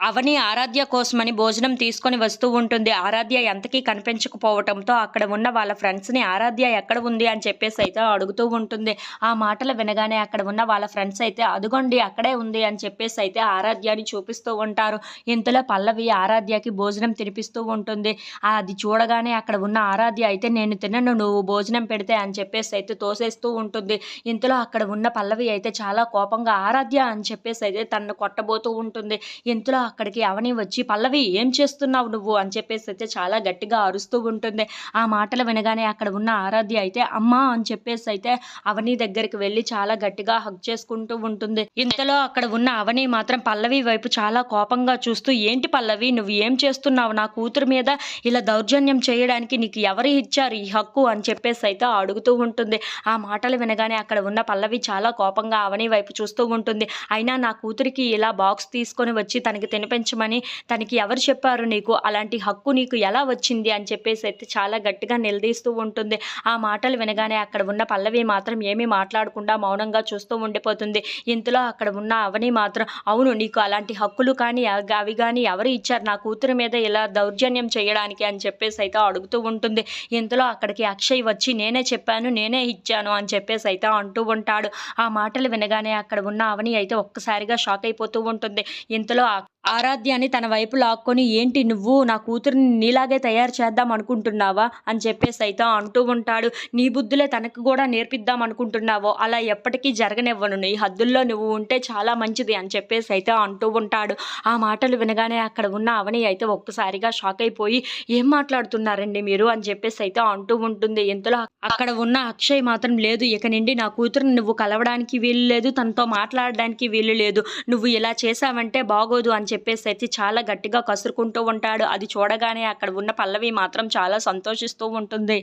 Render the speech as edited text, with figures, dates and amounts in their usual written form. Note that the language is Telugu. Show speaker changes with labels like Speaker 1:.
Speaker 1: అవని ఆరాధ్య కోసమని భోజనం తీసుకొని వస్తూ ఉంటుంది. ఆరాధ్య ఎంతకీ కనిపించకపోవటంతో అక్కడ ఉన్న వాళ్ళ ఫ్రెండ్స్‌ని ఆరాధ్య ఎక్కడ ఉంది అని చెప్పేసి అయితే అడుగుతూ ఉంటుంది. ఆ మాటలు వినగానే అక్కడ ఉన్న వాళ్ళ ఫ్రెండ్స్ అయితే అదుగోండి అక్కడే ఉంది అని చెప్పేసి అయితే ఆరాధ్యని చూపిస్తూ ఉంటారు. ఇంతలో పల్లవి ఆరాధ్యకి భోజనం తినిపిస్తూ ఉంటుంది. అది చూడగానే అక్కడ ఉన్న ఆరాధ్య అయితే నేను తినను నువ్వు భోజనం పెడితే అని చెప్పేసి అయితే తోసేస్తూ ఉంటుంది. ఇంతలో అక్కడ ఉన్న పల్లవి అయితే చాలా కోపంగా ఆరాధ్య అని చెప్పేసి అయితే తనను కొట్టబోతూ ఉంటుంది. ఇంతలో అక్కడికి అవని వచ్చి "పల్లవి ఏం చేస్తున్నావు నువ్వు" అని చెప్పేసి అయితే చాలా గట్టిగా అరుస్తూ ఉంటుంది. ఆ మాటలు వినగానే అక్కడ ఉన్న ఆరాధ్య అయితే అమ్మా అని చెప్పేసి అయితే అవని దగ్గరికి వెళ్ళి చాలా గట్టిగా హగ్ చేసుకుంటూ ఉంటుంది. ఇంతలో అక్కడ ఉన్న అవని మాత్రం పల్లవి వైపు చాలా కోపంగా చూస్తూ "ఏంటి పల్లవి నువ్వు ఏం చేస్తున్నావు? నా కూతురు మీద ఇలా దౌర్జన్యం చేయడానికి నీకు ఎవరు ఇచ్చారు ఈ హక్కు" అని చెప్పేసి అయితే అడుగుతూ ఉంటుంది. ఆ మాటలు వినగానే అక్కడ ఉన్న పల్లవి చాలా కోపంగా అవని వైపు చూస్తూ ఉంటుంది. అయినా నా కూతురికి ఇలా బాక్స్ తీసుకొని వచ్చి తనకి తినిపించమని తనకి ఎవరు చెప్పారు నీకు? అలాంటి హక్కు నీకు ఎలా వచ్చింది? అని చెప్పేసి అయితే చాలా గట్టిగా నిలదీస్తూ ఉంటుంది. ఆ మాటలు వినగానే అక్కడ ఉన్న పల్లవి మాత్రం ఏమీ మాట్లాడకుండా మౌనంగా చూస్తూ ఉండిపోతుంది. ఇంతలో అక్కడ ఉన్న అవని మాత్రం అవును నీకు అలాంటి హక్కులు కానీ అవి గాని ఎవరు ఇచ్చారు నా కూతురి మీద ఇలా దౌర్జన్యం చేయడానికి అని చెప్పేసి అయితే అడుగుతూ ఉంటుంది. ఇంతలో అక్కడికి అక్షయ్ వచ్చి నేనే చెప్పాను, నేనే ఇచ్చాను అని చెప్పేసి అయితే అంటూ ఉంటాడు. ఆ మాటలు వినగానే అక్కడ ఉన్న అవని అయితే ఒక్కసారిగా షాక్ అయిపోతూ ఉంటుంది. ఇంతలో ఆరాధ్యని తన వైపు లాక్కొని ఏంటి నువ్వు నా కూతురిని నీలాగే తయారు చేద్దాం అనుకుంటున్నావా అని చెప్పేసి అయితే అంటూ ఉంటాడు. నీ బుద్ధులే తనకు కూడా నేర్పిద్దాం అనుకుంటున్నావో అలా ఎప్పటికీ జరగనివ్వను, నీ హద్దుల్లో నువ్వు ఉంటే చాలా మంచిది అని చెప్పేసి అయితే అంటూ ఉంటాడు. ఆ మాటలు వినగానే అక్కడ ఉన్న అవని అయితే ఒక్కసారిగా షాక్ అయిపోయి ఏం మాట్లాడుతున్నారండి మీరు అని చెప్పేసి అయితే అంటూ ఉంటుంది. ఇంతలో అక్కడ ఉన్న అక్షయ్ మాత్రం లేదు ఇక నుండి నా కూతురుని నువ్వు కలవడానికి వీలు లేదు, తనతో మాట్లాడడానికి వీలు లేదు, నువ్వు ఇలా చేసావంటే బాగోదు అని చెప్పేసి అయితే చాలా గట్టిగా కసురుకుంటూ ఉంటాడు. అది చూడగానే అక్కడ ఉన్న పల్లవి మాత్రం చాలా సంతోషిస్తూ ఉంటుంది.